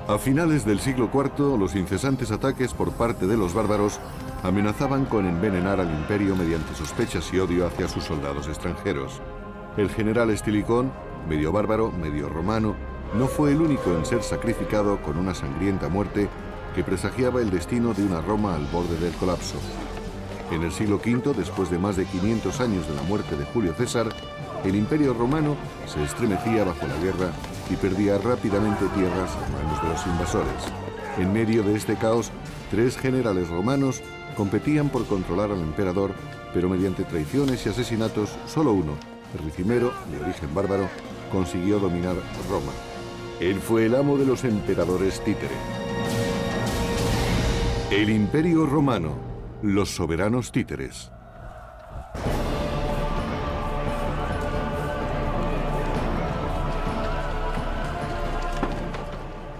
A finales del siglo IV, los incesantes ataques por parte de los bárbaros amenazaban con envenenar al imperio mediante sospechas y odio hacia sus soldados extranjeros. El general Estilicón, medio bárbaro, medio romano, no fue el único en ser sacrificado con una sangrienta muerte que presagiaba el destino de una Roma al borde del colapso. En el siglo V, después de más de 500 años de la muerte de Julio César, el imperio romano se estremecía bajo la guerra y perdía rápidamente tierras en manos de los invasores. En medio de este caos, 3 generales romanos competían por controlar al emperador, pero mediante traiciones y asesinatos, solo uno, Ricimero, de origen bárbaro, consiguió dominar Roma. Él fue el amo de los emperadores títere. El Imperio Romano, los soberanos títeres.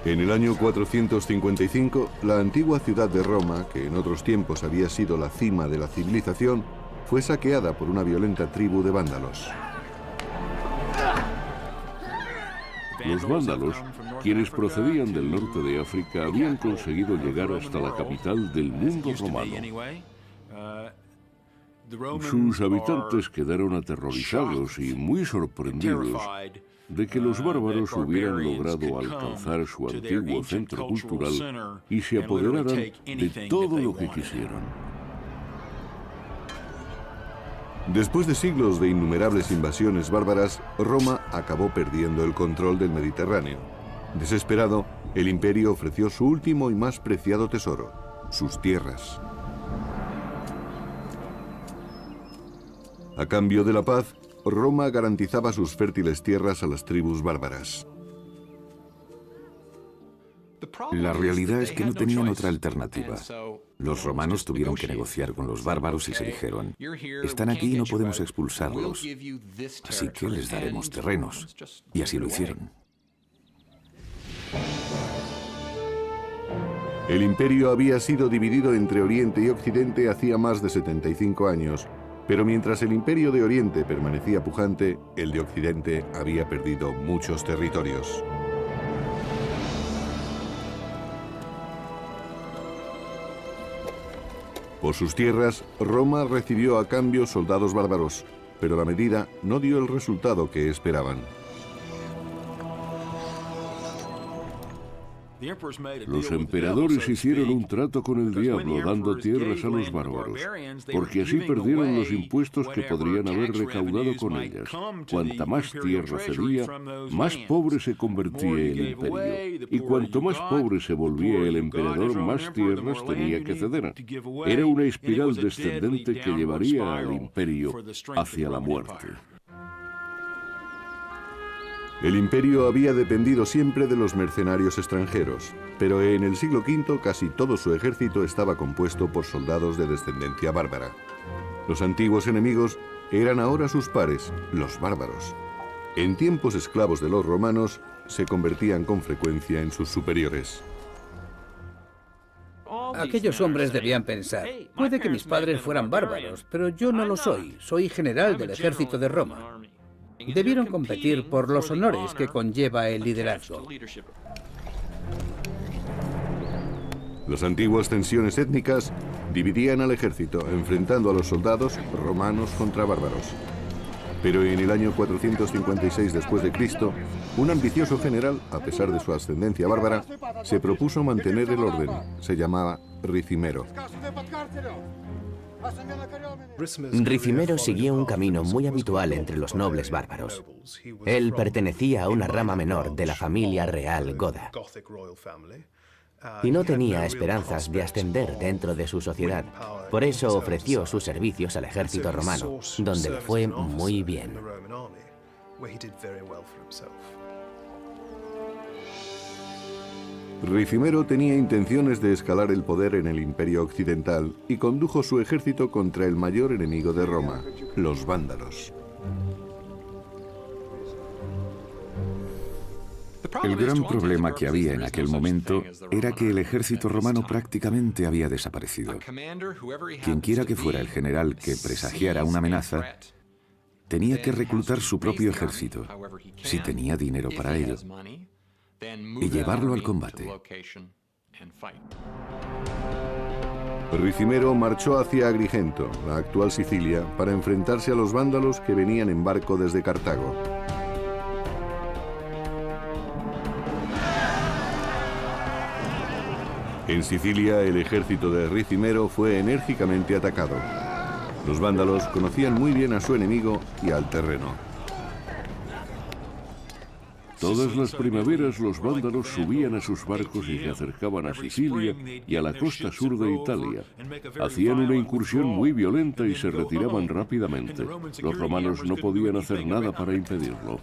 En el año 455, la antigua ciudad de Roma, que en otros tiempos había sido la cima de la civilización, fue saqueada por una violenta tribu de vándalos. Los vándalos, quienes procedían del norte de África, habían conseguido llegar hasta la capital del mundo romano. Sus habitantes quedaron aterrorizados y muy sorprendidos de que los bárbaros hubieran logrado alcanzar su antiguo centro cultural y se apoderaran de todo lo que quisieran. Después de siglos de innumerables invasiones bárbaras, Roma acabó perdiendo el control del Mediterráneo. Desesperado, el imperio ofreció su último y más preciado tesoro, sus tierras. A cambio de la paz, Roma garantizaba sus fértiles tierras a las tribus bárbaras. La realidad es que no tenían otra alternativa. Los romanos tuvieron que negociar con los bárbaros y se dijeron: están aquí y no podemos expulsarlos, así que les daremos terrenos. Y así lo hicieron. El imperio había sido dividido entre Oriente y Occidente hacía más de 75 años, pero mientras el imperio de Oriente permanecía pujante, el de Occidente había perdido muchos territorios. Por sus tierras, Roma recibió a cambio soldados bárbaros, pero la medida no dio el resultado que esperaban. Los emperadores hicieron un trato con el diablo, dando tierras a los bárbaros, porque así perdieron los impuestos que podrían haber recaudado con ellas. Cuanta más tierra cedía, más pobre se convertía el imperio. Y cuanto más pobre se volvía el emperador, más tierras tenía que ceder. Era una espiral descendente que llevaría al imperio hacia la muerte. El imperio había dependido siempre de los mercenarios extranjeros, pero en el siglo V casi todo su ejército estaba compuesto por soldados de descendencia bárbara. Los antiguos enemigos eran ahora sus pares, los bárbaros. En tiempos esclavos de los romanos, se convertían con frecuencia en sus superiores. Aquellos hombres debían pensar: puede que mis padres fueran bárbaros, pero yo no lo soy. Soy general del ejército de Roma. Debieron competir por los honores que conlleva el liderazgo. Las antiguas tensiones étnicas dividían al ejército, enfrentando a los soldados romanos contra bárbaros. Pero en el año 456 después de Cristo, un ambicioso general, a pesar de su ascendencia bárbara, se propuso mantener el orden. Se llamaba Ricimero. Ricimero siguió un camino muy habitual entre los nobles bárbaros. Él pertenecía a una rama menor de la familia real goda y no tenía esperanzas de ascender dentro de su sociedad. Por eso ofreció sus servicios al ejército romano, donde le fue muy bien. Ricimero tenía intenciones de escalar el poder en el Imperio Occidental y condujo su ejército contra el mayor enemigo de Roma, los vándalos. El gran problema que había en aquel momento era que el ejército romano prácticamente había desaparecido. Quienquiera que fuera el general que presagiara una amenaza, tenía que reclutar su propio ejército, si tenía dinero para ello. y llevarlo al combate. Ricimero marchó hacia Agrigento, la actual Sicilia, para enfrentarse a los vándalos que venían en barco desde Cartago. En Sicilia, el ejército de Ricimero fue enérgicamente atacado. Los vándalos conocían muy bien a su enemigo y al terreno. Todas las primaveras los vándalos subían a sus barcos y se acercaban a Sicilia y a la costa sur de Italia. Hacían una incursión muy violenta y se retiraban rápidamente. Los romanos no podían hacer nada para impedirlo.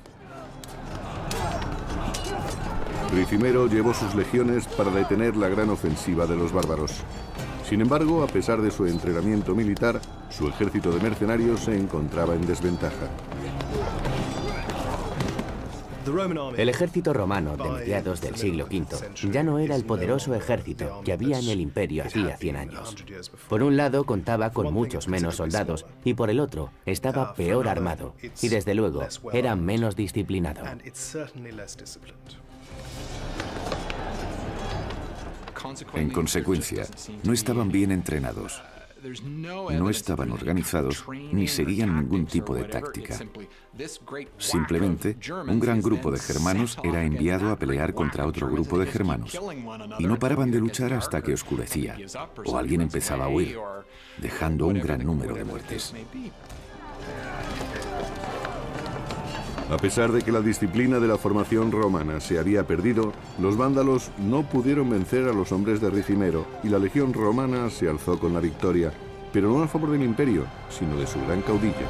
Ricimero llevó sus legiones para detener la gran ofensiva de los bárbaros. Sin embargo, a pesar de su entrenamiento militar, su ejército de mercenarios se encontraba en desventaja. El ejército romano de mediados del siglo V ya no era el poderoso ejército que había en el imperio hacía 100 años. Por un lado contaba con muchos menos soldados y por el otro estaba peor armado y desde luego era menos disciplinado. En consecuencia, no estaban bien entrenados, no estaban organizados ni seguían ningún tipo de táctica. Simplemente, un gran grupo de germanos era enviado a pelear contra otro grupo de germanos y no paraban de luchar hasta que oscurecía o alguien empezaba a huir, dejando un gran número de muertes. A pesar de que la disciplina de la formación romana se había perdido, los vándalos no pudieron vencer a los hombres de Ricimero y la legión romana se alzó con la victoria, pero no a favor del imperio, sino de su gran caudillo.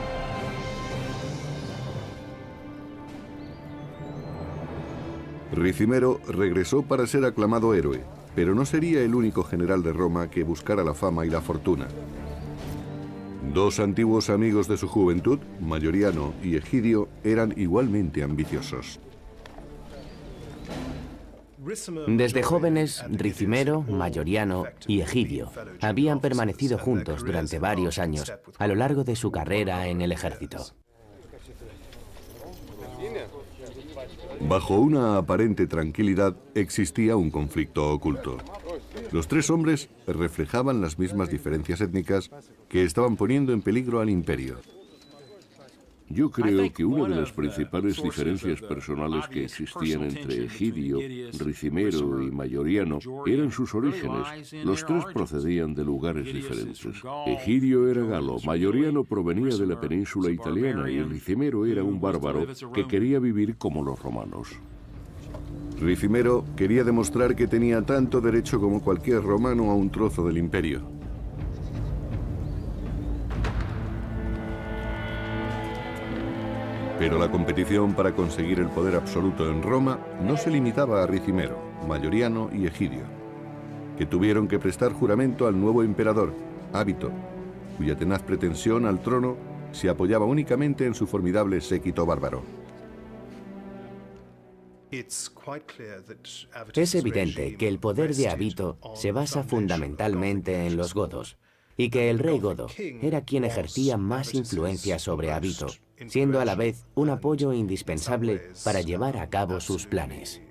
Ricimero regresó para ser aclamado héroe, pero no sería el único general de Roma que buscara la fama y la fortuna. Dos antiguos amigos de su juventud, Mayoriano y Egidio, eran igualmente ambiciosos. Desde jóvenes, Ricimero, Mayoriano y Egidio habían permanecido juntos durante varios años a lo largo de su carrera en el ejército. Bajo una aparente tranquilidad existía un conflicto oculto. Los tres hombres reflejaban las mismas diferencias étnicas que estaban poniendo en peligro al imperio. Yo creo que una de las principales diferencias personales que existían entre Egidio, Ricimero y Mayoriano eran sus orígenes. Los tres procedían de lugares diferentes. Egidio era galo, Mayoriano provenía de la península italiana y Ricimero era un bárbaro que quería vivir como los romanos. Ricimero quería demostrar que tenía tanto derecho como cualquier romano a un trozo del imperio. Pero la competición para conseguir el poder absoluto en Roma no se limitaba a Ricimero, Mayoriano y Egidio, que tuvieron que prestar juramento al nuevo emperador, Ábito, cuya tenaz pretensión al trono se apoyaba únicamente en su formidable séquito bárbaro. Es evidente que el poder de Ábito se basa fundamentalmente en los godos, y que el rey godo era quien ejercía más influencia sobre Ábito, siendo a la vez un apoyo indispensable para llevar a cabo sus planes.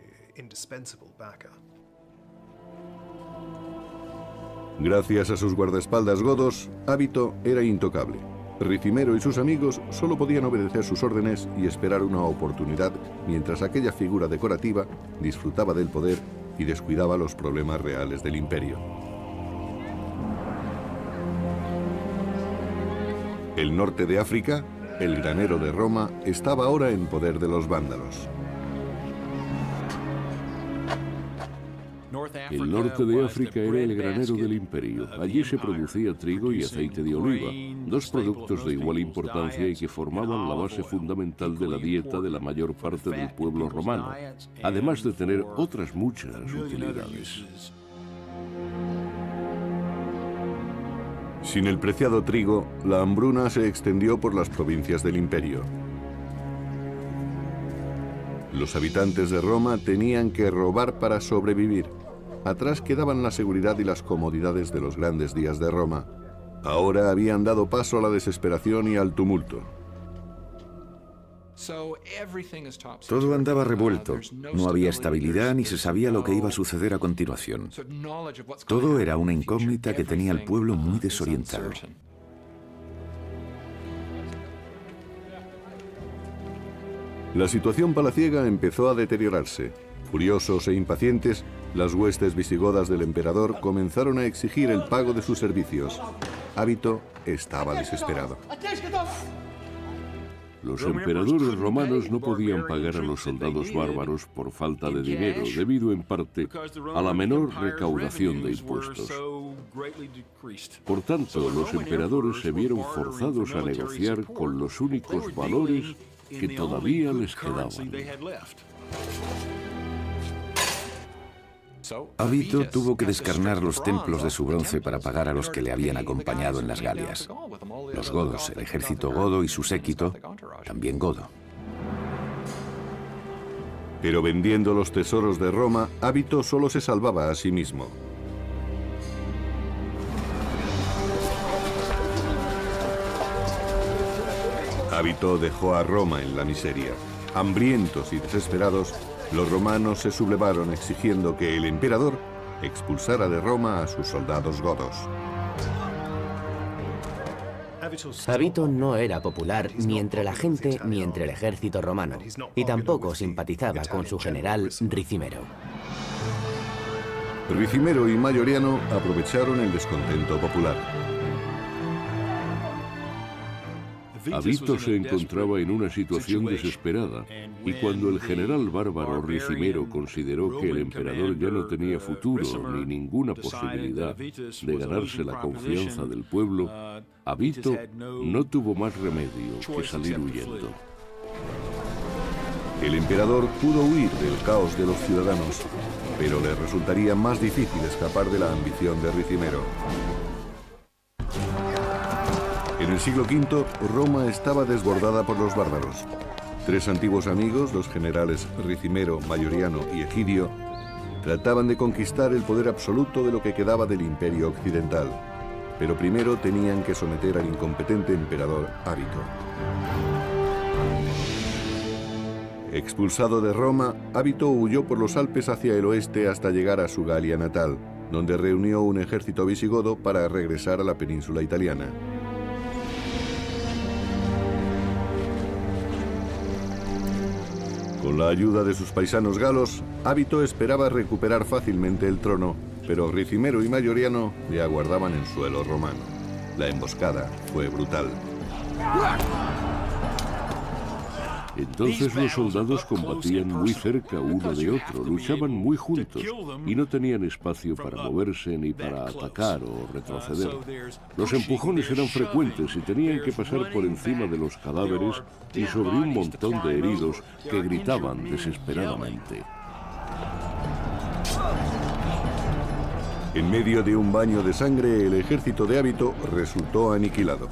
Gracias a sus guardaespaldas godos, Ábito era intocable. Ricimero y sus amigos solo podían obedecer sus órdenes y esperar una oportunidad, mientras aquella figura decorativa disfrutaba del poder y descuidaba los problemas reales del imperio. El norte de África, el granero de Roma, estaba ahora en poder de los vándalos. El norte de África era el granero del imperio. Allí se producía trigo y aceite de oliva, dos productos de igual importancia y que formaban la base fundamental de la dieta de la mayor parte del pueblo romano, además de tener otras muchas utilidades. Sin el preciado trigo, la hambruna se extendió por las provincias del imperio. Los habitantes de Roma tenían que robar para sobrevivir. Atrás quedaban la seguridad y las comodidades de los grandes días de Roma. Ahora habían dado paso a la desesperación y al tumulto. Todo andaba revuelto, no había estabilidad ni se sabía lo que iba a suceder a continuación. Todo era una incógnita que tenía al pueblo muy desorientado. La situación palaciega empezó a deteriorarse. Furiosos e impacientes, las huestes visigodas del emperador comenzaron a exigir el pago de sus servicios. Ábito estaba desesperado. Los emperadores romanos no podían pagar a los soldados bárbaros por falta de dinero, debido en parte a la menor recaudación de impuestos. Por tanto, los emperadores se vieron forzados a negociar con los únicos valores que todavía les quedaban. Ábito tuvo que descarnar los templos de su bronce para pagar a los que le habían acompañado en las Galias. Los godos, el ejército godo y su séquito, también godo. Pero vendiendo los tesoros de Roma, Ábito solo se salvaba a sí mismo. Ábito dejó a Roma en la miseria. Hambrientos y desesperados, los romanos se sublevaron exigiendo que el emperador expulsara de Roma a sus soldados godos. Ábito no era popular ni entre la gente ni entre el ejército romano, y tampoco simpatizaba con su general Ricimero. Ricimero y Mayoriano aprovecharon el descontento popular. Ábito se encontraba en una situación desesperada, y cuando el general bárbaro Ricimero consideró que el emperador ya no tenía futuro ni ninguna posibilidad de ganarse la confianza del pueblo, Ábito no tuvo más remedio que salir huyendo. El emperador pudo huir del caos de los ciudadanos, pero le resultaría más difícil escapar de la ambición de Ricimero. En el siglo V, Roma estaba desbordada por los bárbaros. Tres antiguos amigos, los generales Ricimero, Mayoriano y Egidio, trataban de conquistar el poder absoluto de lo que quedaba del imperio occidental, pero primero tenían que someter al incompetente emperador Ábito. Expulsado de Roma, Ábito huyó por los Alpes hacia el oeste hasta llegar a su Galia natal, donde reunió un ejército visigodo para regresar a la península italiana. Con la ayuda de sus paisanos galos, Ábito esperaba recuperar fácilmente el trono, pero Ricimero y Mayoriano le aguardaban en suelo romano. La emboscada fue brutal. Entonces los soldados combatían muy cerca uno de otro, luchaban muy juntos y no tenían espacio para moverse ni para atacar o retroceder. Los empujones eran frecuentes y tenían que pasar por encima de los cadáveres y sobre un montón de heridos que gritaban desesperadamente. En medio de un baño de sangre, el ejército de Ábito resultó aniquilado.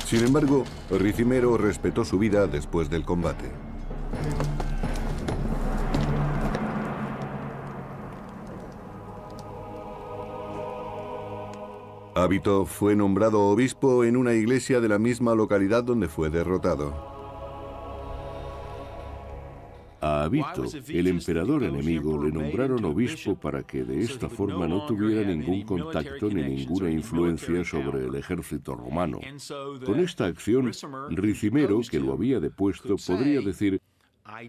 Sin embargo, Ricimero respetó su vida después del combate. Ábito fue nombrado obispo en una iglesia de la misma localidad donde fue derrotado. A Ábito, el emperador enemigo, le nombraron obispo para que de esta forma no tuviera ningún contacto ni ninguna influencia sobre el ejército romano. Con esta acción, Ricimero, que lo había depuesto, podría decir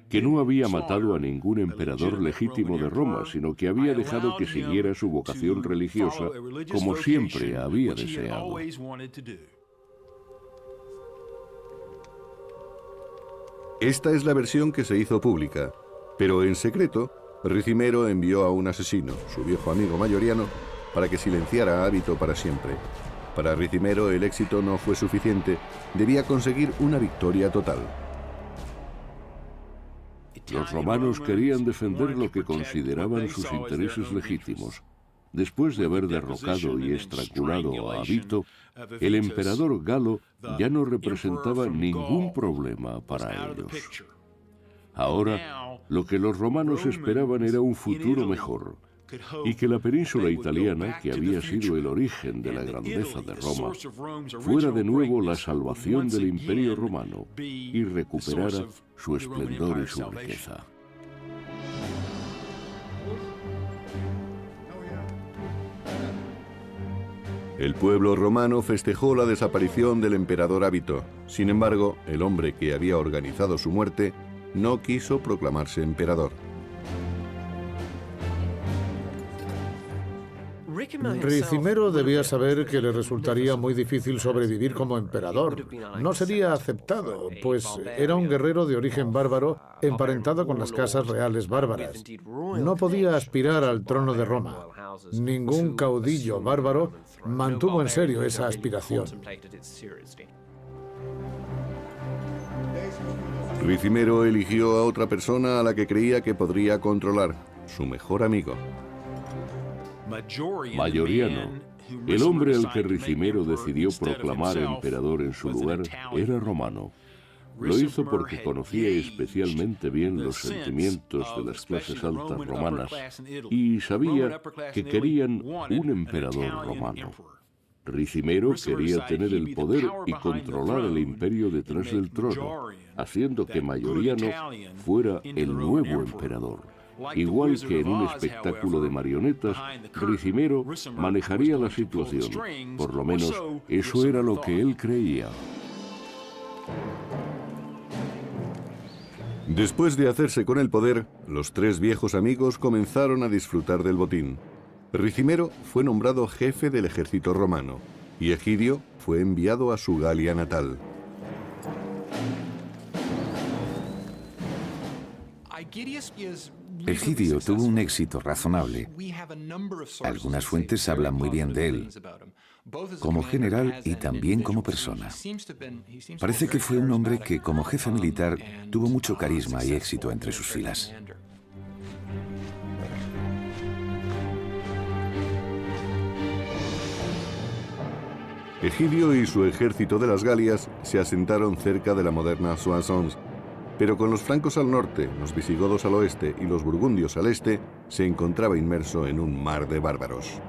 que no había matado a ningún emperador legítimo de Roma, sino que había dejado que siguiera su vocación religiosa como siempre había deseado. Esta es la versión que se hizo pública, pero en secreto, Ricimero envió a un asesino, su viejo amigo Mayoriano, para que silenciara a Ábito para siempre. Para Ricimero el éxito no fue suficiente, debía conseguir una victoria total. Los romanos querían defender lo que consideraban sus intereses legítimos. Después de haber derrocado y estrangulado a Ábito, el emperador galo ya no representaba ningún problema para ellos. Ahora, lo que los romanos esperaban era un futuro mejor, y que la península italiana, que había sido el origen de la grandeza de Roma, fuera de nuevo la salvación del Imperio Romano y recuperara su esplendor y su riqueza. El pueblo romano festejó la desaparición del emperador Ábito. Sin embargo, el hombre que había organizado su muerte no quiso proclamarse emperador. Ricimero debía saber que le resultaría muy difícil sobrevivir como emperador. No sería aceptado, pues era un guerrero de origen bárbaro emparentado con las casas reales bárbaras. No podía aspirar al trono de Roma. Ningún caudillo bárbaro mantuvo en serio esa aspiración. Ricimero eligió a otra persona a la que creía que podría controlar, su mejor amigo. Mayoriano, el hombre al que Ricimero decidió proclamar emperador en su lugar, era romano. Lo hizo porque conocía especialmente bien los sentimientos de las clases altas romanas y sabía que querían un emperador romano. Ricimero quería tener el poder y controlar el imperio detrás del trono, haciendo que Mayoriano fuera el nuevo emperador. Igual que en un espectáculo de marionetas, Ricimero manejaría la situación. Por lo menos, eso era lo que él creía. Después de hacerse con el poder, los tres viejos amigos comenzaron a disfrutar del botín. Ricimero fue nombrado jefe del ejército romano y Egidio fue enviado a su Galia natal. Egidio tuvo un éxito razonable. Algunas fuentes hablan muy bien de él, como general y también como persona. Parece que fue un hombre que, como jefe militar, tuvo mucho carisma y éxito entre sus filas. Egidio y su ejército de las Galias se asentaron cerca de la moderna Soissons, pero con los francos al norte, los visigodos al oeste y los burgundios al este, se encontraba inmerso en un mar de bárbaros.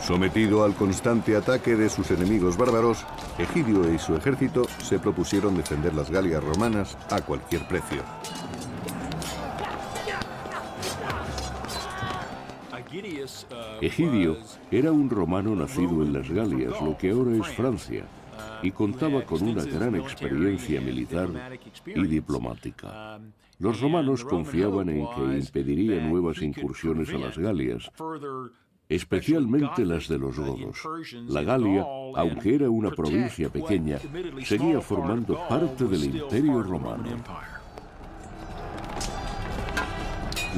Sometido al constante ataque de sus enemigos bárbaros, Egidio y su ejército se propusieron defender las Galias romanas a cualquier precio. Egidio era un romano nacido en las Galias, lo que ahora es Francia, y contaba con una gran experiencia militar y diplomática. Los romanos confiaban en que impediría nuevas incursiones a las Galias, especialmente las de los godos. La Galia, aunque era una provincia pequeña, seguía formando parte del Imperio Romano.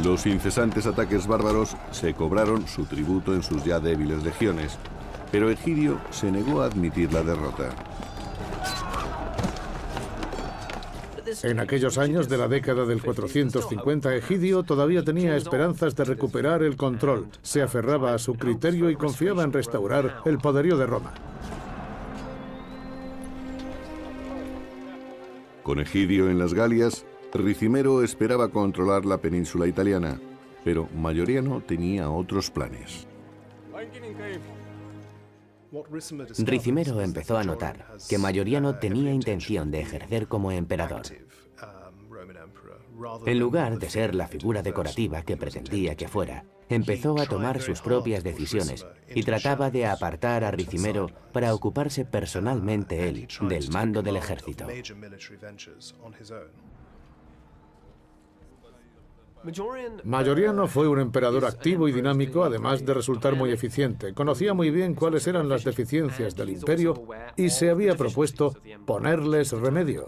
Los incesantes ataques bárbaros se cobraron su tributo en sus ya débiles legiones, pero Egidio se negó a admitir la derrota. En aquellos años de la década del 450, Egidio todavía tenía esperanzas de recuperar el control. Se aferraba a su criterio y confiaba en restaurar el poderío de Roma. Con Egidio en las Galias, Ricimero esperaba controlar la península italiana, pero Mayoriano tenía otros planes. Ricimero empezó a notar que Mayoriano tenía intención de ejercer como emperador. En lugar de ser la figura decorativa que pretendía que fuera, empezó a tomar sus propias decisiones y trataba de apartar a Ricimero para ocuparse personalmente él del mando del ejército. Mayoriano fue un emperador activo y dinámico, además de resultar muy eficiente. Conocía muy bien cuáles eran las deficiencias del imperio y se había propuesto ponerles remedio.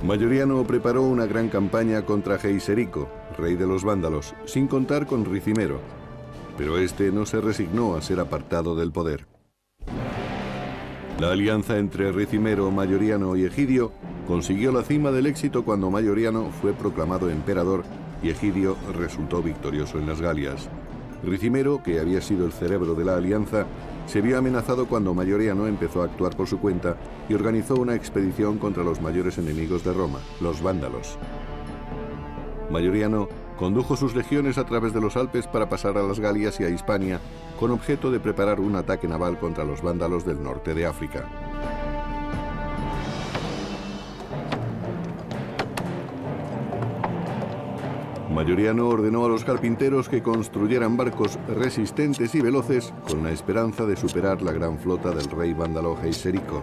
Mayoriano preparó una gran campaña contra Geiserico, rey de los vándalos, sin contar con Ricimero, pero este no se resignó a ser apartado del poder. La alianza entre Ricimero, Mayoriano y Egidio consiguió la cima del éxito cuando Mayoriano fue proclamado emperador y Egidio resultó victorioso en las Galias. Ricimero, que había sido el cerebro de la alianza, Se vio amenazado cuando Mayoriano empezó a actuar por su cuenta y organizó una expedición contra los mayores enemigos de Roma, los vándalos. Mayoriano condujo sus legiones a través de los Alpes para pasar a las Galias y a Hispania con objeto de preparar un ataque naval contra los vándalos del norte de África. Mayoriano ordenó a los carpinteros que construyeran barcos resistentes y veloces con la esperanza de superar la gran flota del rey vándalo Geiserico.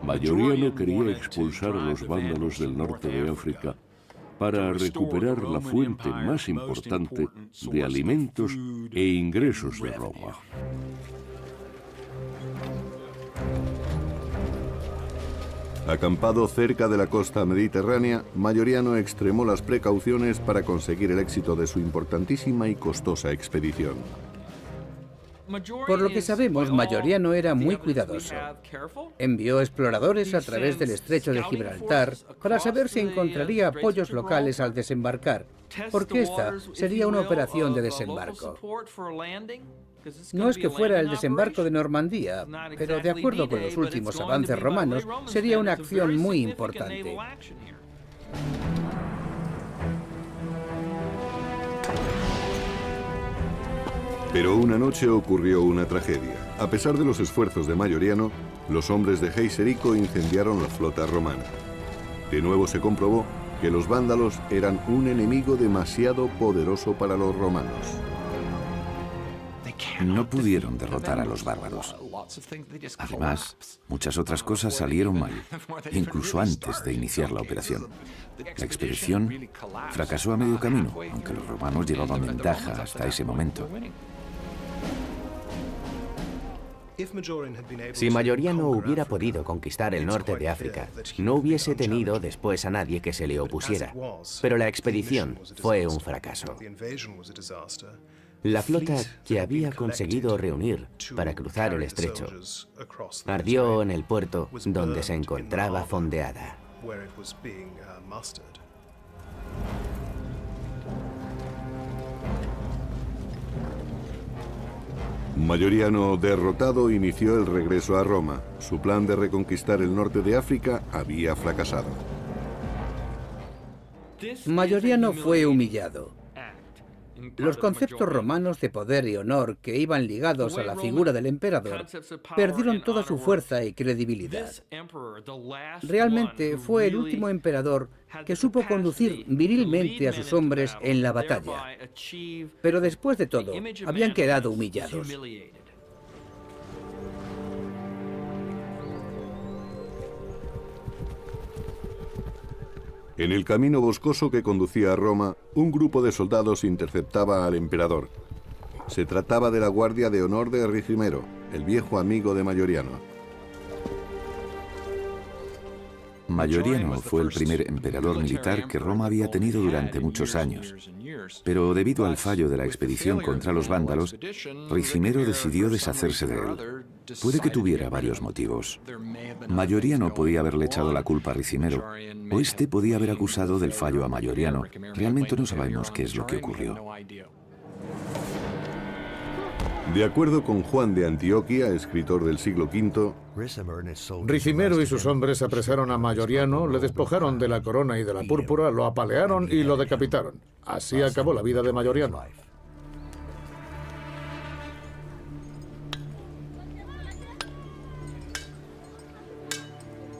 Mayoriano quería expulsar a los vándalos del norte de África para recuperar la fuente más importante de alimentos e ingresos de Roma. Acampado cerca de la costa mediterránea, Mayoriano extremó las precauciones para conseguir el éxito de su importantísima y costosa expedición. Por lo que sabemos, Mayoriano era muy cuidadoso. Envió exploradores a través del estrecho de Gibraltar para saber si encontraría apoyos locales al desembarcar, porque esta sería una operación de desembarco. No es que fuera el desembarco de Normandía, pero de acuerdo con los últimos avances romanos, sería una acción muy importante. Pero una noche ocurrió una tragedia. A pesar de los esfuerzos de Mayoriano, los hombres de Geiserico incendiaron la flota romana. De nuevo se comprobó que los vándalos eran un enemigo demasiado poderoso para los romanos. No pudieron derrotar a los bárbaros. Además, muchas otras cosas salieron mal, incluso antes de iniciar la operación. La expedición fracasó a medio camino, aunque los romanos llevaban ventaja hasta ese momento. Si Mayoriano hubiera podido conquistar el norte de África, no hubiese tenido después a nadie que se le opusiera. Pero la expedición fue un fracaso. La flota que había conseguido reunir para cruzar el estrecho ardió en el puerto donde se encontraba fondeada. Mayoriano, derrotado, inició el regreso a Roma. Su plan de reconquistar el norte de África había fracasado. Mayoriano fue humillado. Los conceptos romanos de poder y honor que iban ligados a la figura del emperador perdieron toda su fuerza y credibilidad. Realmente fue el último emperador que supo conducir virilmente a sus hombres en la batalla. Pero después de todo, habían quedado humillados. En el camino boscoso que conducía a Roma, un grupo de soldados interceptaba al emperador. Se trataba de la Guardia de Honor de Ricimero, el viejo amigo de Mayoriano. Mayoriano fue el primer emperador militar que Roma había tenido durante muchos años. Pero debido al fallo de la expedición contra los vándalos, Ricimero decidió deshacerse de él. Puede que tuviera varios motivos. Mayoriano podía haberle echado la culpa a Ricimero, o este podía haber acusado del fallo a Mayoriano. Realmente no sabemos qué es lo que ocurrió. De acuerdo con Juan de Antioquía, escritor del siglo V, Ricimero y sus hombres apresaron a Mayoriano, le despojaron de la corona y de la púrpura, lo apalearon y lo decapitaron. Así acabó la vida de Mayoriano.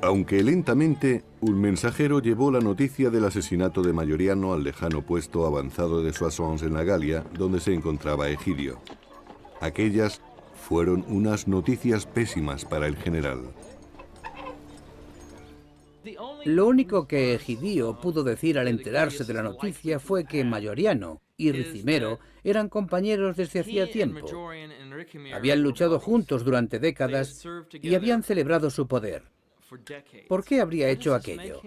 Aunque lentamente, un mensajero llevó la noticia del asesinato de Mayoriano al lejano puesto avanzado de Soissons en la Galia, donde se encontraba Egidio. Aquellas fueron unas noticias pésimas para el general. Lo único que Egidio pudo decir al enterarse de la noticia fue que Mayoriano y Ricimero eran compañeros desde hacía tiempo. Habían luchado juntos durante décadas y habían celebrado su poder. ¿Por qué habría hecho aquello?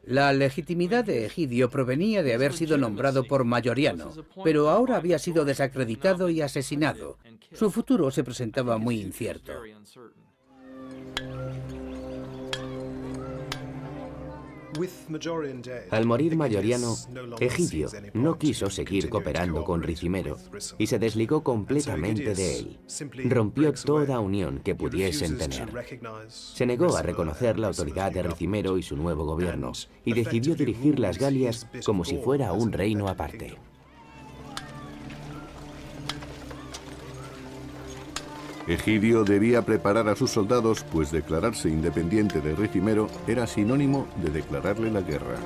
La legitimidad de Egidio provenía de haber sido nombrado por Mayoriano, pero ahora había sido desacreditado y asesinado. Su futuro se presentaba muy incierto. Al morir Mayoriano, Egidio no quiso seguir cooperando con Ricimero y se desligó completamente de él. Rompió toda unión que pudiesen tener. Se negó a reconocer la autoridad de Ricimero y su nuevo gobierno y decidió dirigir las Galias como si fuera un reino aparte. Egidio debía preparar a sus soldados, pues declararse independiente de Ricimero era sinónimo de declararle la guerra.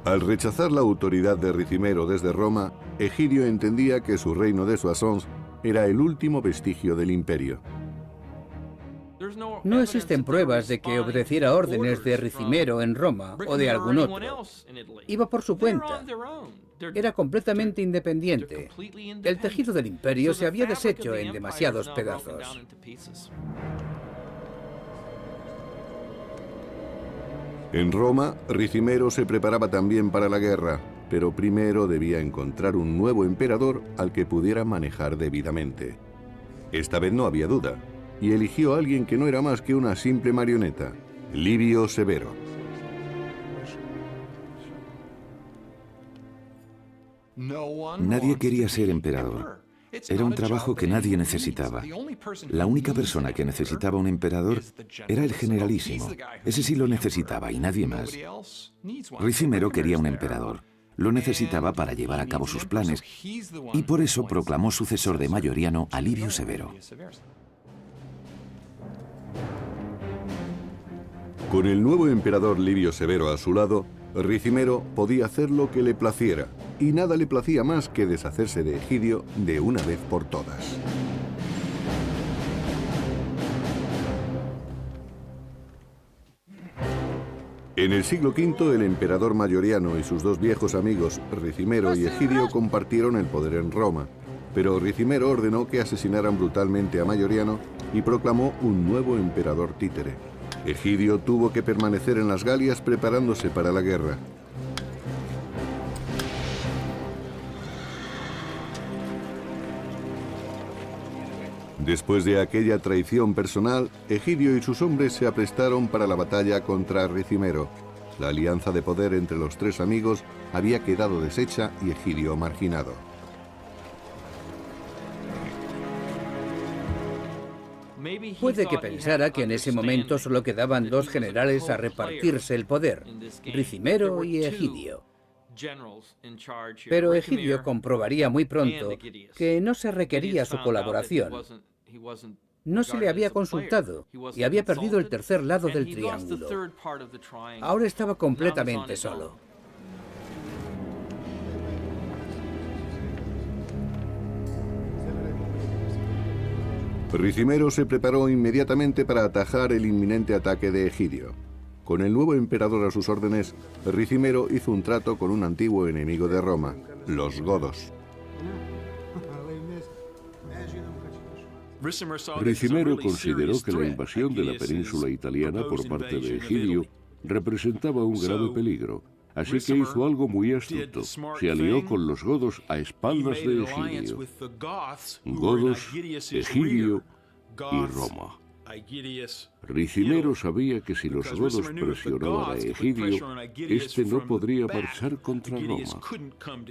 Al rechazar la autoridad de Ricimero desde Roma, Egidio entendía que su reino de Soissons era el último vestigio del imperio. No existen pruebas de que obedeciera órdenes de Ricimero en Roma o de algún otro. Iba por su cuenta. Era completamente independiente. El tejido del imperio se había deshecho en demasiados pedazos. En Roma, Ricimero se preparaba también para la guerra, pero primero debía encontrar un nuevo emperador al que pudiera manejar debidamente. Esta vez no había duda, y eligió a alguien que no era más que una simple marioneta, Livio Severo. Nadie quería ser emperador. Era un trabajo que nadie necesitaba. La única persona que necesitaba un emperador era el generalísimo. Ese sí lo necesitaba y nadie más. Ricimero quería un emperador. Lo necesitaba para llevar a cabo sus planes y por eso proclamó sucesor de Mayoriano a Livio Severo. Con el nuevo emperador Livio Severo a su lado, Ricimero podía hacer lo que le placiera, y nada le placía más que deshacerse de Egidio de una vez por todas. En el siglo V, el emperador Mayoriano y sus dos viejos amigos, Ricimero y Egidio, compartieron el poder en Roma, pero Ricimero ordenó que asesinaran brutalmente a Mayoriano y proclamó un nuevo emperador títere. Egidio tuvo que permanecer en las Galias preparándose para la guerra. Después de aquella traición personal, Egidio y sus hombres se aprestaron para la batalla contra Ricimero. La alianza de poder entre los tres amigos había quedado deshecha y Egidio marginado. Puede que pensara que en ese momento solo quedaban dos generales a repartirse el poder, Ricimero y Egidio. Pero Egidio comprobaría muy pronto que no se requería su colaboración. No se le había consultado y había perdido el tercer lado del triángulo. Ahora estaba completamente solo. Ricimero se preparó inmediatamente para atajar el inminente ataque de Egidio. Con el nuevo emperador a sus órdenes, Ricimero hizo un trato con un antiguo enemigo de Roma, los godos. Ricimero consideró que la invasión de la península italiana por parte de Egidio representaba un grave peligro, así que hizo algo muy astuto. Se alió con los godos a espaldas de Egidio. Godos, Egidio y Roma. Ricimero sabía que si los godos presionaban a Egidio, éste no podría marchar contra Roma.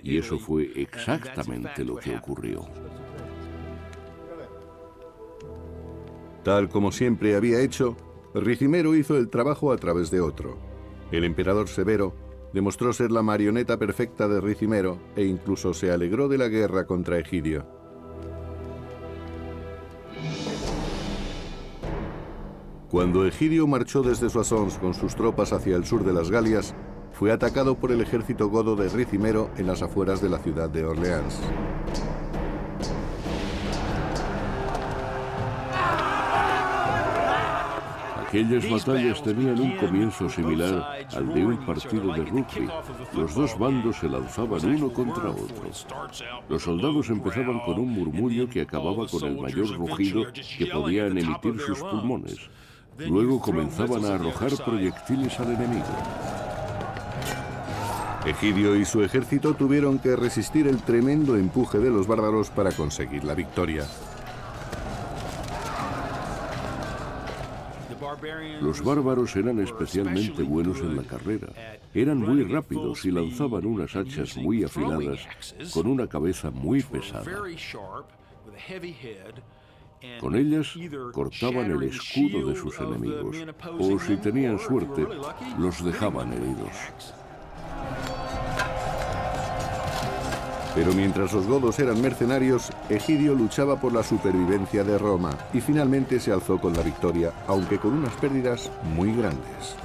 Y eso fue exactamente lo que ocurrió. Tal como siempre había hecho, Ricimero hizo el trabajo a través de otro. El emperador Severo demostró ser la marioneta perfecta de Ricimero e incluso se alegró de la guerra contra Egidio. Cuando Egidio marchó desde Soissons con sus tropas hacia el sur de las Galias, fue atacado por el ejército godo de Ricimero en las afueras de la ciudad de Orleans. Aquellas batallas tenían un comienzo similar al de un partido de rugby. Los dos bandos se lanzaban uno contra otro. Los soldados empezaban con un murmullo que acababa con el mayor rugido que podían emitir sus pulmones. Luego comenzaban a arrojar proyectiles al enemigo. Egidio y su ejército tuvieron que resistir el tremendo empuje de los bárbaros para conseguir la victoria. Los bárbaros eran especialmente buenos en la carrera. Eran muy rápidos y lanzaban unas hachas muy afiladas con una cabeza muy pesada. Con ellas cortaban el escudo de sus enemigos, o si tenían suerte, los dejaban heridos. Pero mientras los godos eran mercenarios, Egidio luchaba por la supervivencia de Roma y finalmente se alzó con la victoria, aunque con unas pérdidas muy grandes.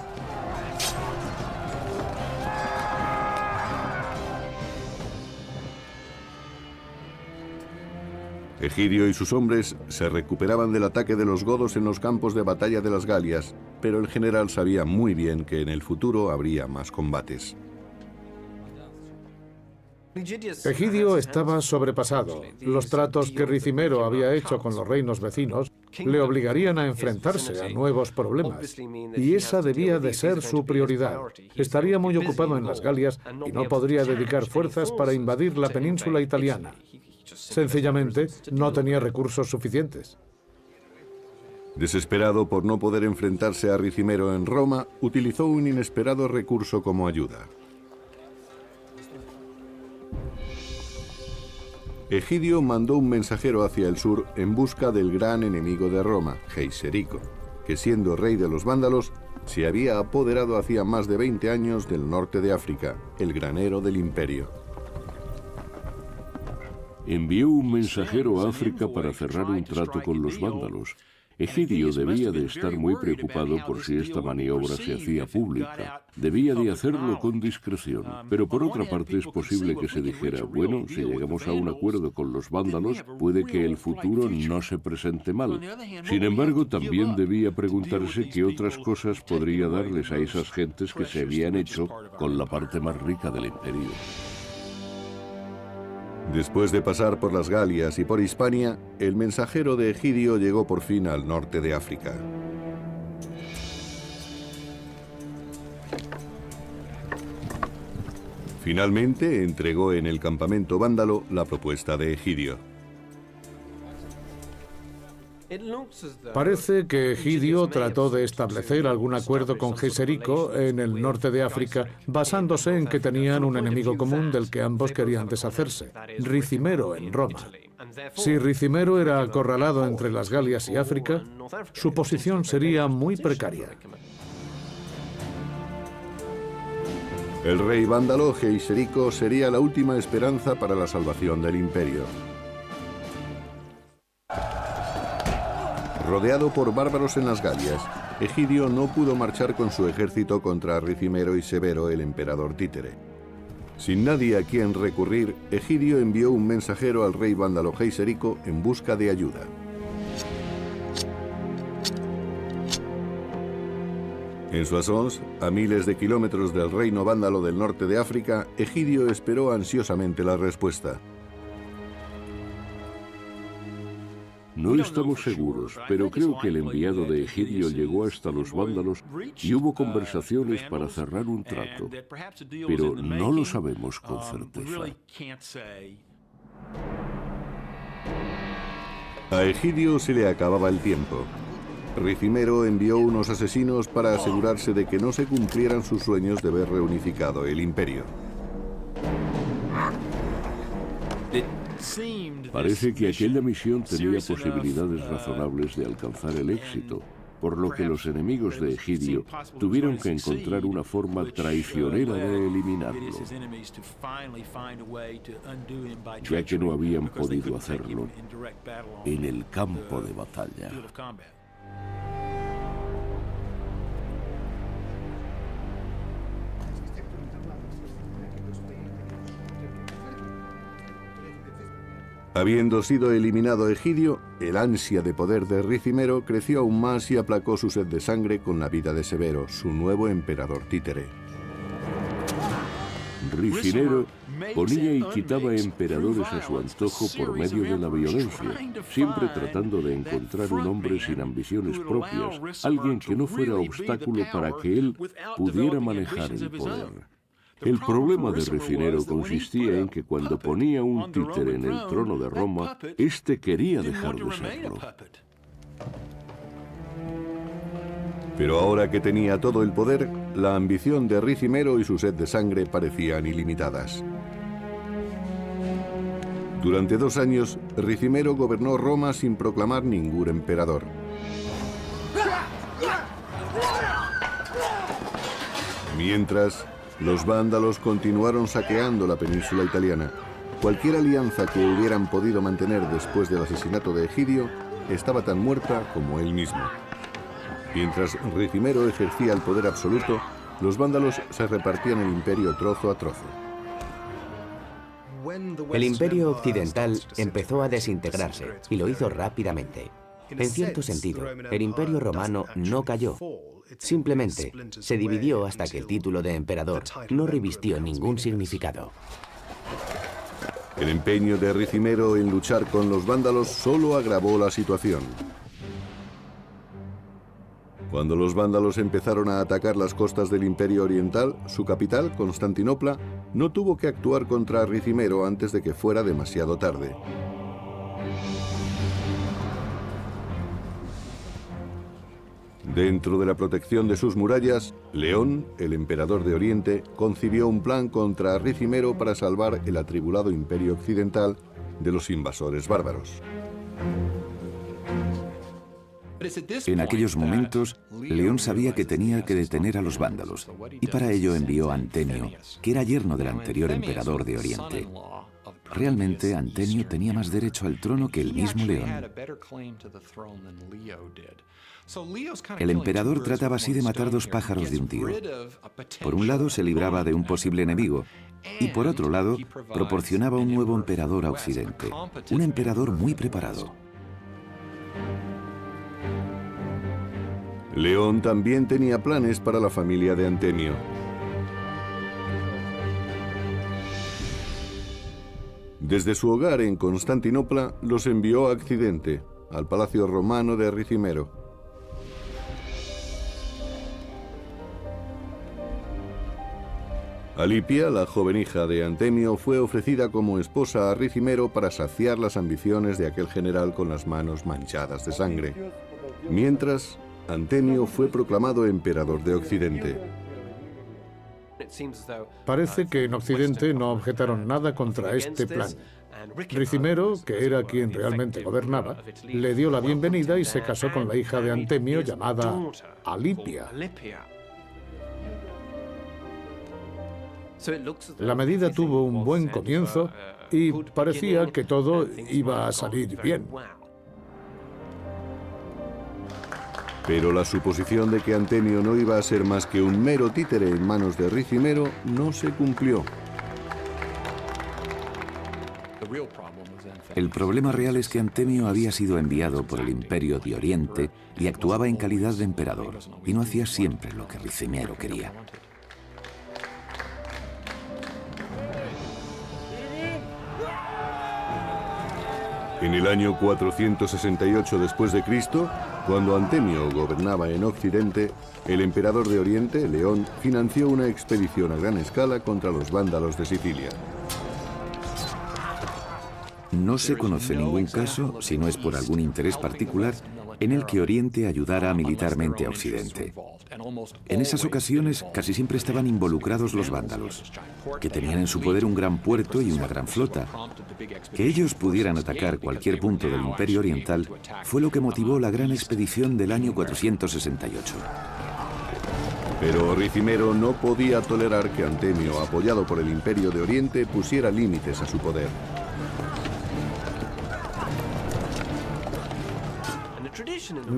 Egidio y sus hombres se recuperaban del ataque de los godos en los campos de batalla de las Galias, pero el general sabía muy bien que en el futuro habría más combates. Egidio estaba sobrepasado. Los tratos que Ricimero había hecho con los reinos vecinos le obligarían a enfrentarse a nuevos problemas. Y esa debía de ser su prioridad. Estaría muy ocupado en las Galias y no podría dedicar fuerzas para invadir la península italiana. Sencillamente, no tenía recursos suficientes. Desesperado por no poder enfrentarse a Ricimero en Roma, utilizó un inesperado recurso como ayuda. Egidio mandó un mensajero hacia el sur en busca del gran enemigo de Roma, Geiserico, que siendo rey de los vándalos, se había apoderado hacía más de 20 años del norte de África, el granero del imperio. Envió un mensajero a África para cerrar un trato con los vándalos. Egidio debía de estar muy preocupado por si esta maniobra se hacía pública. Debía de hacerlo con discreción. Pero por otra parte es posible que se dijera, bueno, si llegamos a un acuerdo con los vándalos, puede que el futuro no se presente mal. Sin embargo, también debía preguntarse qué otras cosas podría darles a esas gentes que se habían hecho con la parte más rica del imperio. Después de pasar por las Galias y por Hispania, el mensajero de Egidio llegó por fin al norte de África. Finalmente entregó en el campamento vándalo la propuesta de Egidio. Parece que Egidio trató de establecer algún acuerdo con Geiserico en el norte de África, basándose en que tenían un enemigo común del que ambos querían deshacerse, Ricimero en Roma. Si Ricimero era acorralado entre las Galias y África, su posición sería muy precaria. El rey vándalo Geiserico sería la última esperanza para la salvación del imperio. Rodeado por bárbaros en las Galias, Egidio no pudo marchar con su ejército contra Ricimero y Severo, el emperador títere. Sin nadie a quien recurrir, Egidio envió un mensajero al rey vándalo Geiserico en busca de ayuda. En Soissons, a miles de kilómetros del reino vándalo del norte de África, Egidio esperó ansiosamente la respuesta. No estamos seguros, pero creo que el enviado de Egidio llegó hasta los vándalos y hubo conversaciones para cerrar un trato, pero no lo sabemos con certeza. A Egidio se le acababa el tiempo. Ricimero envió unos asesinos para asegurarse de que no se cumplieran sus sueños de ver reunificado el imperio. Parece que aquella misión tenía posibilidades razonables de alcanzar el éxito, por lo que los enemigos de Egidio tuvieron que encontrar una forma traicionera de eliminarlo, ya que no habían podido hacerlo en el campo de batalla. Habiendo sido eliminado Egidio, el ansia de poder de Ricimero creció aún más y aplacó su sed de sangre con la vida de Severo, su nuevo emperador títere. Ricimero ponía y quitaba emperadores a su antojo por medio de la violencia, siempre tratando de encontrar un hombre sin ambiciones propias, alguien que no fuera obstáculo para que él pudiera manejar el poder. El problema de Ricimero consistía en que cuando ponía un títere en el trono de Roma, éste quería dejar de serlo. Pero ahora que tenía todo el poder, la ambición de Ricimero y su sed de sangre parecían ilimitadas. Durante 2 años, Ricimero gobernó Roma sin proclamar ningún emperador. Mientras, los vándalos continuaron saqueando la península italiana. Cualquier alianza que hubieran podido mantener después del asesinato de Egidio estaba tan muerta como él mismo. Mientras Ricimero ejercía el poder absoluto, los vándalos se repartían el imperio trozo a trozo. El imperio occidental empezó a desintegrarse y lo hizo rápidamente. En cierto sentido, el imperio romano no cayó. Simplemente se dividió hasta que el título de emperador no revistió ningún significado. El empeño de Ricimero en luchar con los vándalos solo agravó la situación. Cuando los vándalos empezaron a atacar las costas del Imperio Oriental, su capital, Constantinopla, no tuvo que actuar contra Ricimero antes de que fuera demasiado tarde. Dentro de la protección de sus murallas, León, el emperador de Oriente, concibió un plan contra Ricimero para salvar el atribulado Imperio Occidental de los invasores bárbaros. En aquellos momentos, León sabía que tenía que detener a los vándalos, y para ello envió a Antemio, que era yerno del anterior emperador de Oriente. Realmente, Antemio tenía más derecho al trono que el mismo León. El emperador trataba así de matar 2 pájaros de un tiro. Por un lado, se libraba de un posible enemigo, y por otro lado, proporcionaba un nuevo emperador a Occidente, un emperador muy preparado. León también tenía planes para la familia de Antemio. Desde su hogar en Constantinopla los envió a Occidente, al palacio romano de Ricimero. Alipia, la joven hija de Antemio, fue ofrecida como esposa a Ricimero para saciar las ambiciones de aquel general con las manos manchadas de sangre. Mientras, Antemio fue proclamado emperador de Occidente. Parece que en Occidente no objetaron nada contra este plan. Ricimero, que era quien realmente gobernaba, le dio la bienvenida y se casó con la hija de Antemio llamada Alipia. La medida tuvo un buen comienzo y parecía que todo iba a salir bien. Pero la suposición de que Antemio no iba a ser más que un mero títere en manos de Ricimero no se cumplió. El problema real es que Antemio había sido enviado por el Imperio de Oriente y actuaba en calidad de emperador, y no hacía siempre lo que Ricimero quería. En el año 468 después de Cristo, cuando Antemio gobernaba en Occidente, el emperador de Oriente, León, financió una expedición a gran escala contra los vándalos de Sicilia. No se conoce ningún caso, si no es por algún interés particular, en el que Oriente ayudara militarmente a Occidente. En esas ocasiones casi siempre estaban involucrados los vándalos, que tenían en su poder un gran puerto y una gran flota. Que ellos pudieran atacar cualquier punto del Imperio Oriental fue lo que motivó la gran expedición del año 468. Pero Ricimero no podía tolerar que Antemio, apoyado por el Imperio de Oriente, pusiera límites a su poder.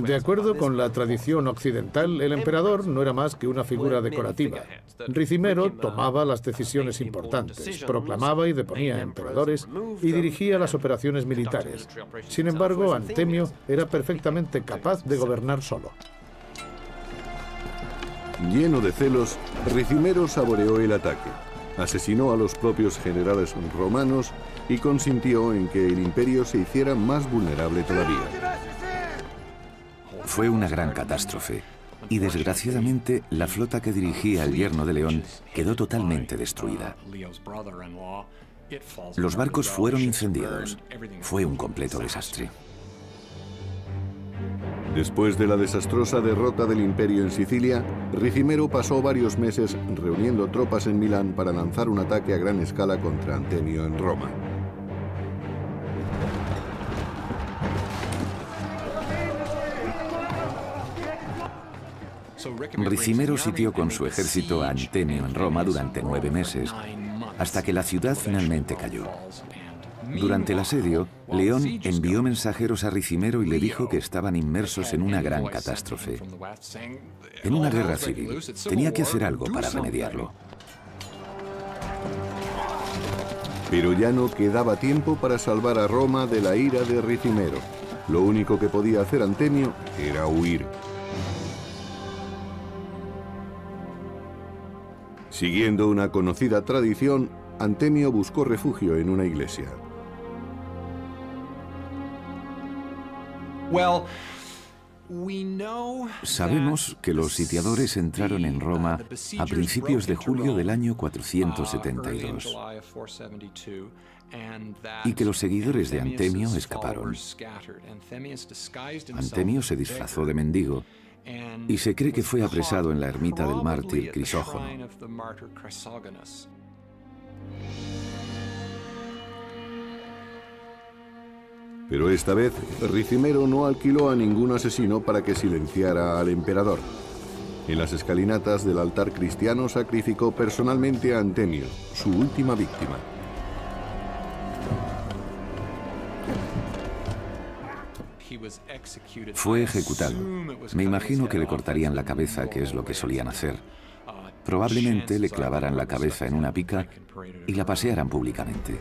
De acuerdo con la tradición occidental, el emperador no era más que una figura decorativa. Ricimero tomaba las decisiones importantes, proclamaba y deponía emperadores y dirigía las operaciones militares. Sin embargo, Antemio era perfectamente capaz de gobernar solo. Lleno de celos, Ricimero saboreó el ataque, asesinó a los propios generales romanos y consintió en que el imperio se hiciera más vulnerable todavía. Fue una gran catástrofe, y desgraciadamente la flota que dirigía el yerno de León quedó totalmente destruida. Los barcos fueron incendiados. Fue un completo desastre. Después de la desastrosa derrota del Imperio en Sicilia, Ricimero pasó varios meses reuniendo tropas en Milán para lanzar un ataque a gran escala contra Antemio en Roma. Ricimero sitió con su ejército a Antemio en Roma durante 9 meses, hasta que la ciudad finalmente cayó. Durante el asedio, León envió mensajeros a Ricimero y le dijo que estaban inmersos en una gran catástrofe. En una guerra civil, tenía que hacer algo para remediarlo. Pero ya no quedaba tiempo para salvar a Roma de la ira de Ricimero. Lo único que podía hacer Antemio era huir. Siguiendo una conocida tradición, Antemio buscó refugio en una iglesia. Sabemos que los sitiadores entraron en Roma a principios de julio del año 472 y que los seguidores de Antemio escaparon. Antemio se disfrazó de mendigo y se cree que fue apresado en la ermita del mártir Crisógono. Pero esta vez, Ricimero no alquiló a ningún asesino para que silenciara al emperador. En las escalinatas del altar cristiano sacrificó personalmente a Antemio, su última víctima. Fue ejecutado. Me imagino que le cortarían la cabeza, que es lo que solían hacer. Probablemente le clavaran la cabeza en una pica y la pasearan públicamente.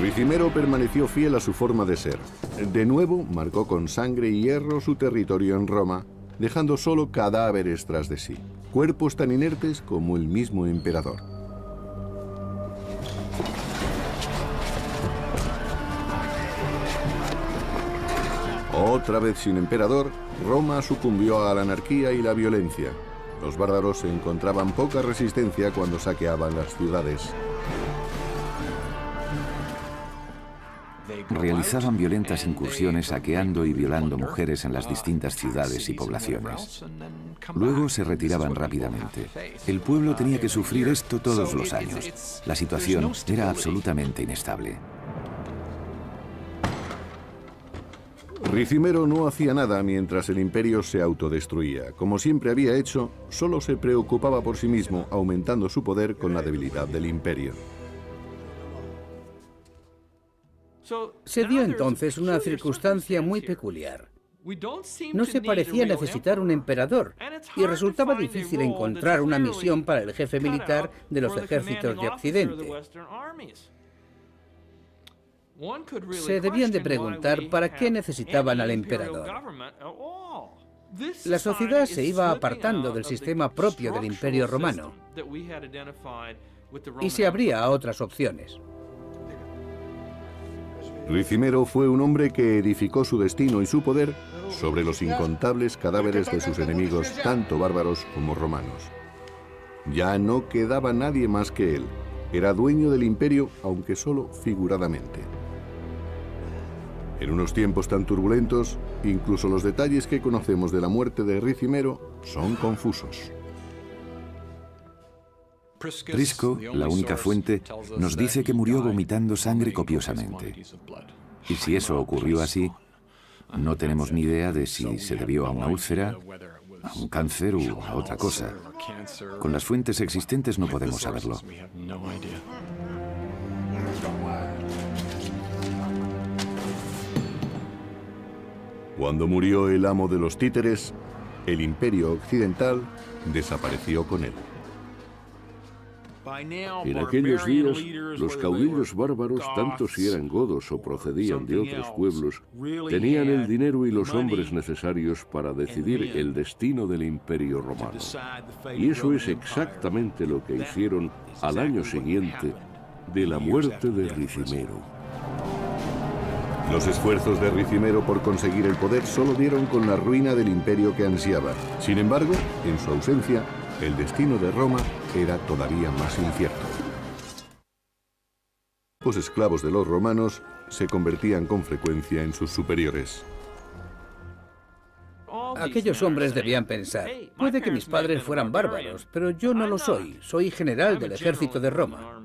Ricimero permaneció fiel a su forma de ser. De nuevo, marcó con sangre y hierro su territorio en Roma, dejando solo cadáveres tras de sí, cuerpos tan inertes como el mismo emperador. Otra vez sin emperador, Roma sucumbió a la anarquía y la violencia. Los bárbaros encontraban poca resistencia cuando saqueaban las ciudades. Realizaban violentas incursiones saqueando y violando mujeres en las distintas ciudades y poblaciones. Luego se retiraban rápidamente. El pueblo tenía que sufrir esto todos los años. La situación era absolutamente inestable. Ricimero no hacía nada mientras el imperio se autodestruía. Como siempre había hecho, solo se preocupaba por sí mismo, aumentando su poder con la debilidad del imperio. Se dio entonces una circunstancia muy peculiar. No se parecía necesitar un emperador y resultaba difícil encontrar una misión para el jefe militar de los ejércitos de Occidente. Se debían de preguntar para qué necesitaban al emperador. La sociedad se iba apartando del sistema propio del Imperio Romano y se abría a otras opciones. Ricimero fue un hombre que edificó su destino y su poder sobre los incontables cadáveres de sus enemigos, tanto bárbaros como romanos. Ya no quedaba nadie más que él. Era dueño del imperio, aunque solo figuradamente. En unos tiempos tan turbulentos, incluso los detalles que conocemos de la muerte de Ricimero son confusos. Prisco, la única fuente, nos dice que murió vomitando sangre copiosamente. Y si eso ocurrió así, no tenemos ni idea de si se debió a una úlcera, a un cáncer u a otra cosa. Con las fuentes existentes no podemos saberlo. Cuando murió el amo de los títeres, el imperio occidental desapareció con él. En aquellos días, los caudillos bárbaros, tanto si eran godos o procedían de otros pueblos, tenían el dinero y los hombres necesarios para decidir el destino del Imperio Romano. Y eso es exactamente lo que hicieron al año siguiente de la muerte de Ricimero. Los esfuerzos de Ricimero por conseguir el poder solo dieron con la ruina del imperio que ansiaba. Sin embargo, en su ausencia, el destino de Roma era todavía más incierto. Los esclavos de los romanos se convertían con frecuencia en sus superiores. Aquellos hombres debían pensar, puede que mis padres fueran bárbaros, pero yo no lo soy. Soy general del ejército de Roma.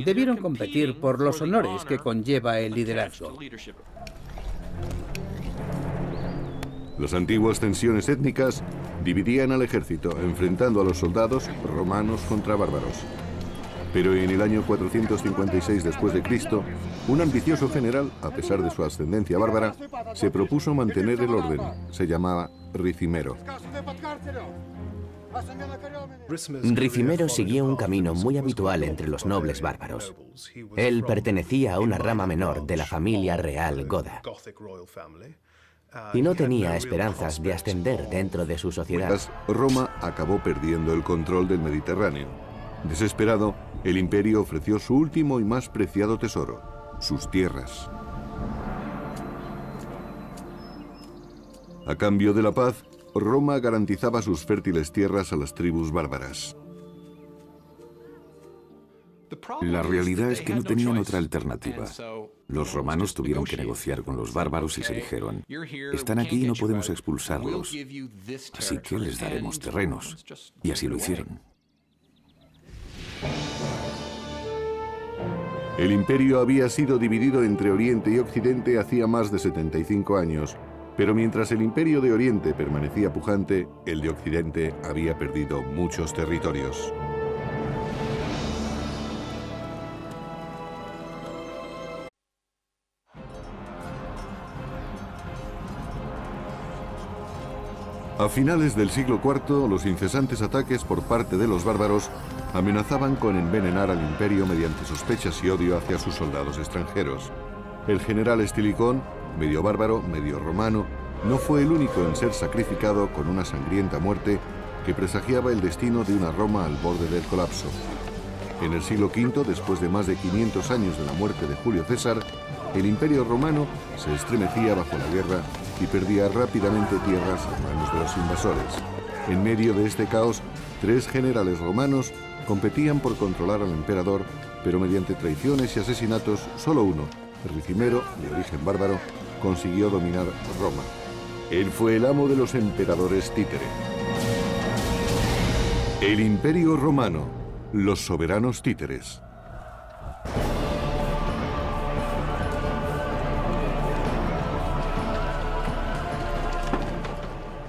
Debieron competir por los honores que conlleva el liderazgo. Las antiguas tensiones étnicas dividían al ejército, enfrentando a los soldados romanos contra bárbaros. Pero en el año 456 después de Cristo, un ambicioso general, a pesar de su ascendencia bárbara, se propuso mantener el orden. Se llamaba Ricimero. Ricimero seguía un camino muy habitual entre los nobles bárbaros. Él pertenecía a una rama menor de la familia real goda y no tenía esperanzas de ascender dentro de su sociedad. Roma acabó perdiendo el control del Mediterráneo. Desesperado, el imperio ofreció su último y más preciado tesoro, sus tierras. A cambio de la paz, Roma garantizaba sus fértiles tierras a las tribus bárbaras. La realidad es que no tenían otra alternativa. Los romanos tuvieron que negociar con los bárbaros y se dijeron, están aquí y no podemos expulsarlos, así que les daremos terrenos. Y así lo hicieron. El imperio había sido dividido entre Oriente y Occidente hacía más de 75 años, pero mientras el imperio de Oriente permanecía pujante, el de Occidente había perdido muchos territorios. A finales del siglo IV, los incesantes ataques por parte de los bárbaros amenazaban con envenenar al imperio mediante sospechas y odio hacia sus soldados extranjeros. El general Estilicón, medio bárbaro, medio romano, no fue el único en ser sacrificado con una sangrienta muerte que presagiaba el destino de una Roma al borde del colapso. En el siglo V, después de más de 500 años de la muerte de Julio César, el imperio romano se estremecía bajo la guerra y perdía rápidamente tierras en manos de los invasores. En medio de este caos, 3 generales romanos competían por controlar al emperador, pero mediante traiciones y asesinatos, solo uno, Ricimero, de origen bárbaro, consiguió dominar Roma. Él fue el amo de los emperadores títere. El Imperio Romano, los soberanos títeres.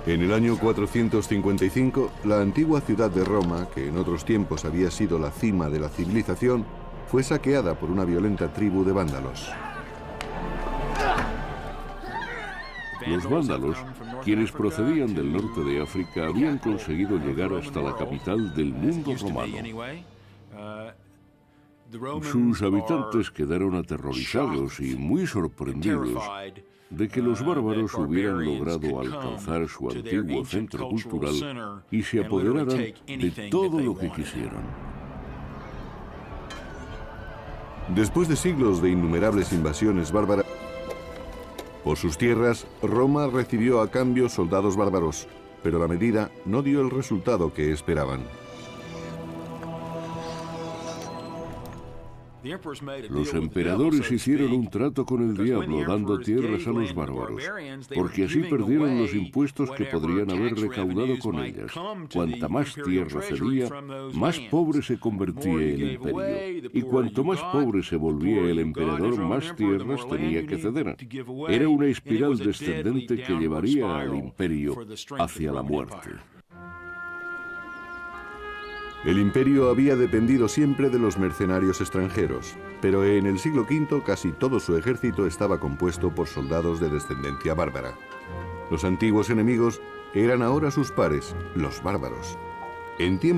En el año 455, la antigua ciudad de Roma, que en otros tiempos había sido la cima de la civilización, fue saqueada por una violenta tribu de vándalos. Los vándalos, quienes procedían del norte de África, habían conseguido llegar hasta la capital del mundo romano. Sus habitantes quedaron aterrorizados y muy sorprendidos de que los bárbaros hubieran logrado alcanzar su antiguo centro cultural y se apoderaran de todo lo que quisieran. Después de siglos de innumerables invasiones bárbaras, por sus tierras, Roma recibió a cambio soldados bárbaros, pero la medida no dio el resultado que esperaban. Los emperadores hicieron un trato con el diablo, dando tierras a los bárbaros, porque así perdieron los impuestos que podrían haber recaudado con ellas. Cuanta más tierra cedía, más pobre se convertía el imperio. Y cuanto más pobre se volvía el emperador, más tierras tenía que ceder. Era una espiral descendente que llevaría al imperio hacia la muerte. El imperio había dependido siempre de los mercenarios extranjeros, pero en el siglo V casi todo su ejército estaba compuesto por soldados de descendencia bárbara. Los antiguos enemigos eran ahora sus pares, los bárbaros. En tiempos